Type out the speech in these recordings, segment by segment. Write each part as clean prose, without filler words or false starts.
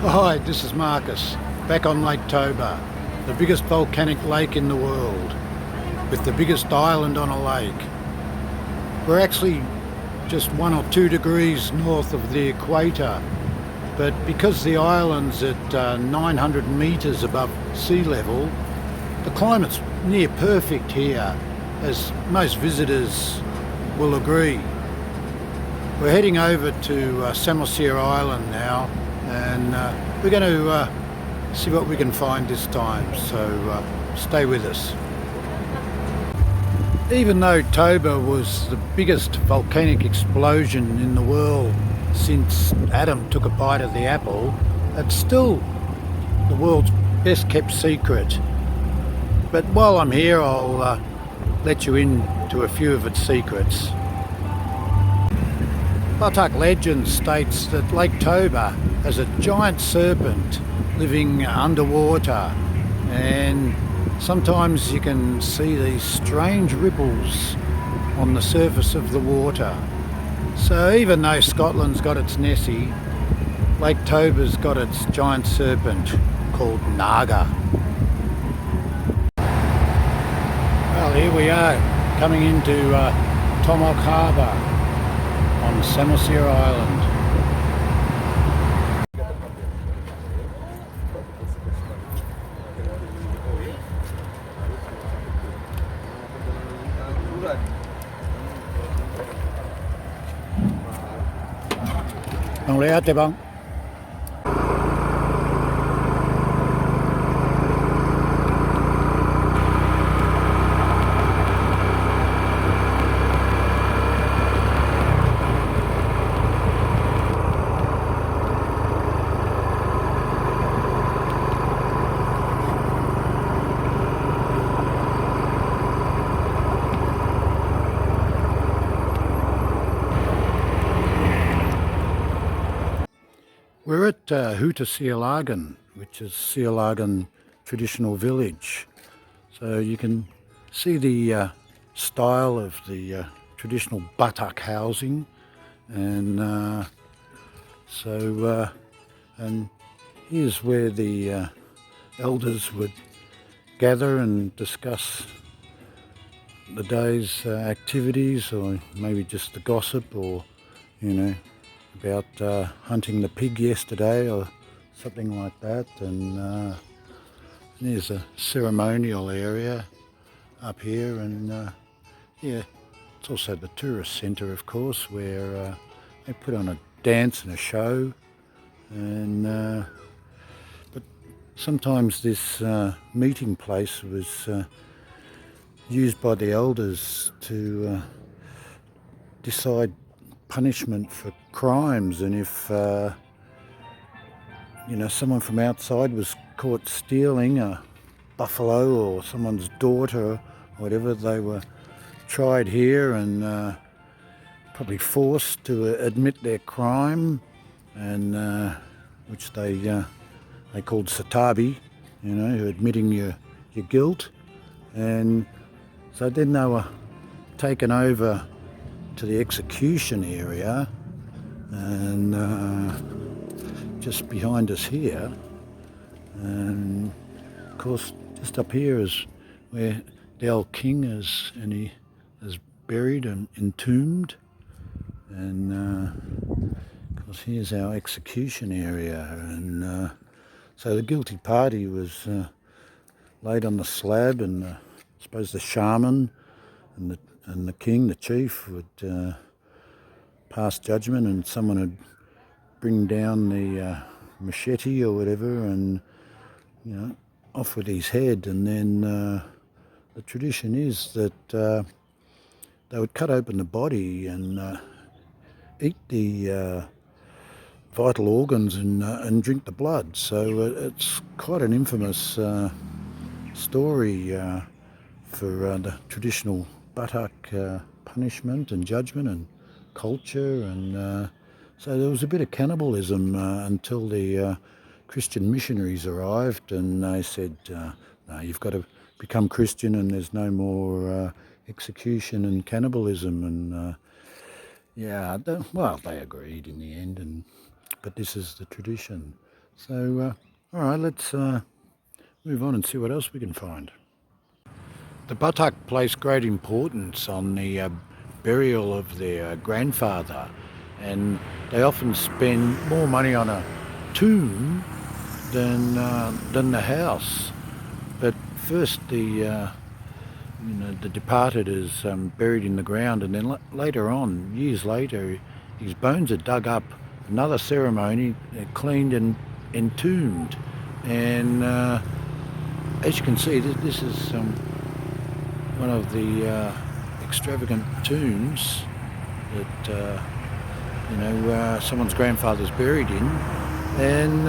Hi, this is Marcus, back on Lake Toba, the biggest volcanic lake in the world, with the biggest island on a lake. We're actually just 1 or 2 degrees north of the equator, but because the island's at 900 metres above sea level, the climate's near perfect here, as most visitors will agree. We're heading over to Samosir Island now, and we're going to see what we can find this time, so stay with us. Even though Toba was the biggest volcanic explosion in the world since Adam took a bite of the apple, it's still the world's best kept secret. But while I'm here, I'll let you in to a few of its secrets. Batak legend states that Lake Toba has a giant serpent living underwater, and sometimes you can see these strange ripples on the surface of the water. So even though Scotland's got its Nessie, Lake Toba's got its giant serpent called Naga. Well, here we are, coming into Tomok Harbour on Samosir Island. Bang lihat ya bang. We're at Huta Sialagan, which is Sialagan traditional village. So you can see the style of the traditional Batak housing, and and here's where the elders would gather and discuss the day's activities, or maybe just the gossip, or about hunting the pig yesterday or something like that. And there's a ceremonial area up here, and it's also the tourist centre, of course, where they put on a dance and a show. And but sometimes this meeting place was used by the elders to decide punishment for crimes, and if someone from outside was caught stealing a buffalo or someone's daughter or whatever, they were tried here and probably forced to admit their crime, and which they called satabi, admitting your guilt. And so then they were taken over to the execution area, and just behind us here, and of course just up here is where the old king is, and he is buried and entombed. And of course here's our execution area, and so the guilty party was laid on the slab, and I suppose the shaman and the king, the chief, would pass judgment, and someone would bring down the machete or whatever, and off with his head. And then the tradition is that they would cut open the body and eat the vital organs and drink the blood. So it's quite an infamous story for the traditional Batak punishment and judgment and culture. And so there was a bit of cannibalism until the Christian missionaries arrived, and they said, no, you've got to become Christian, and there's no more execution and cannibalism. And they agreed in the end, but this is the tradition. So, all right, let's move on and see what else we can find. The Batak place great importance on the burial of their grandfather, and they often spend more money on a tomb than the house. But first, the departed is buried in the ground, and then later on, years later, his bones are dug up. Another ceremony, they're cleaned and entombed, and as you can see, this is one of the extravagant tombs that someone's grandfather's buried in, and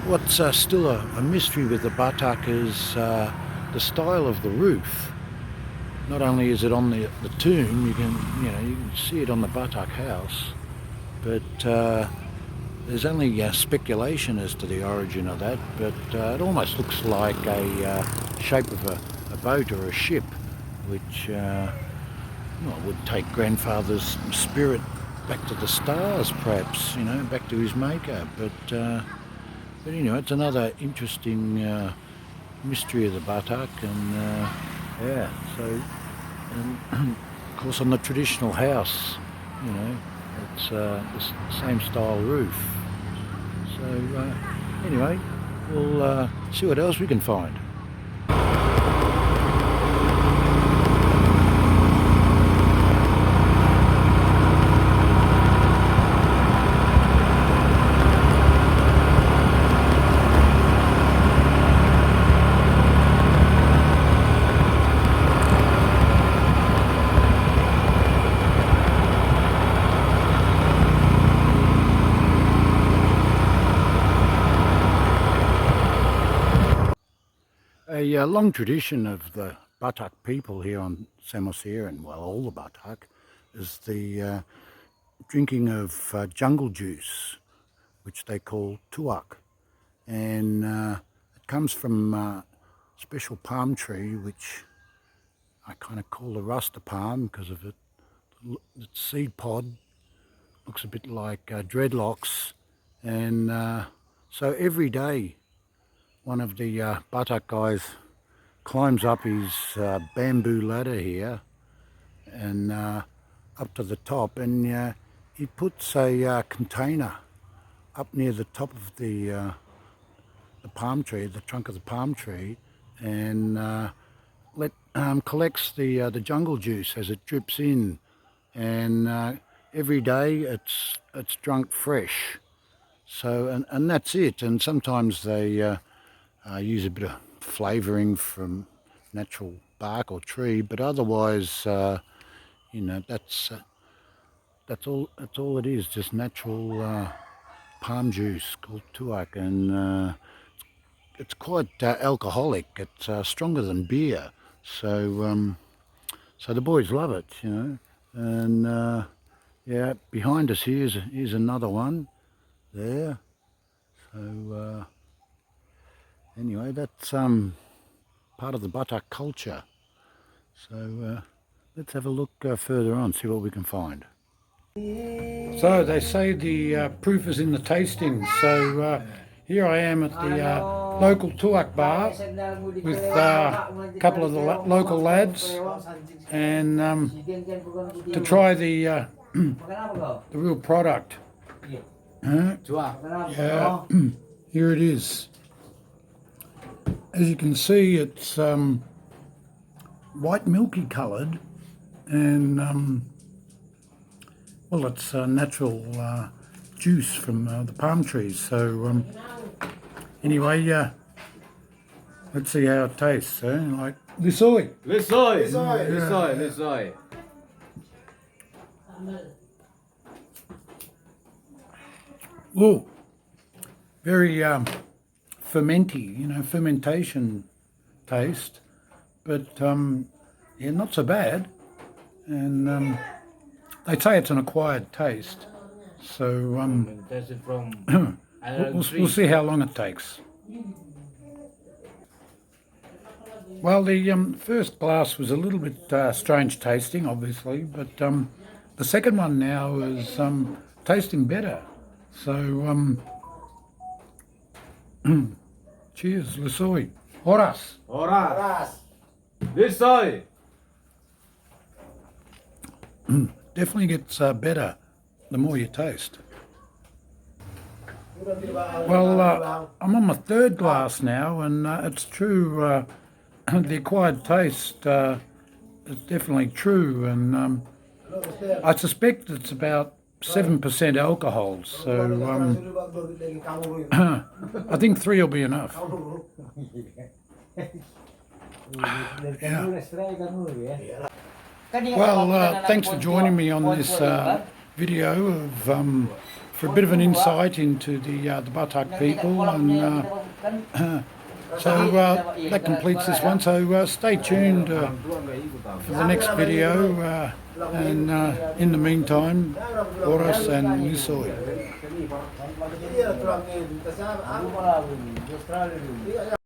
what's still a mystery with the Batak is the style of the roof. Not only is it on the tomb, you can see it on the Batak house, but there's only speculation as to the origin of that, but it almost looks like a shape of a boat or a ship, which would take grandfather's spirit back to the stars, perhaps, back to his maker. But anyway, it's another interesting mystery of the Batak, and and of course on the traditional house, it's the same style roof. So anyway, we'll see what else we can find. A long tradition of the Batak people here on Samosir, and well, all the Batak, is the drinking of jungle juice, which they call tuak. And it comes from a special palm tree, which I kind of call the rasta palm because of its seed pod. Looks a bit like dreadlocks. And so every day, one of the Batak guys climbs up his bamboo ladder here and up to the top, and he puts a container up near the top of the palm tree, the trunk of the palm tree, and collects the jungle juice as it drips in, and every day it's drunk fresh. So and that's it. And sometimes they use a bit of flavouring from natural bark or tree, but otherwise, that's all it is, just natural palm juice called tuak, and it's quite alcoholic. It's stronger than beer, so so the boys love it, and yeah, behind us here's another one there. So anyway, that's part of the Batak culture. So let's have a look further on, see what we can find. So they say the proof is in the tasting. So here I am at the local tuak bar with a couple of the local lads, and to try the real product. Yeah, here it is. As you can see, it's white milky coloured, and well, it's natural juice from the palm trees. So anyway, let's see how it tastes. Like Lisoi. Lisoi. Oh, very fermenty, fermentation taste, but yeah, not so bad. And they say it's an acquired taste, so That's it from we'll see how long it takes. Well, the first glass was a little bit strange tasting, obviously, but the second one now is tasting better. So, cheers, Lisoi. Horas. Horas. Lisoi. Definitely gets better the more you taste. Well, I'm on my third glass now, and it's true, the acquired taste is definitely true, and I suspect it's about 7% alcohol, so I think 3 will be enough. Yeah. Well, thanks for joining me on this video of for a bit of an insight into the Batak people, and so that completes this one. So stay tuned for the next video, and in the meantime, Horas and Lisoi.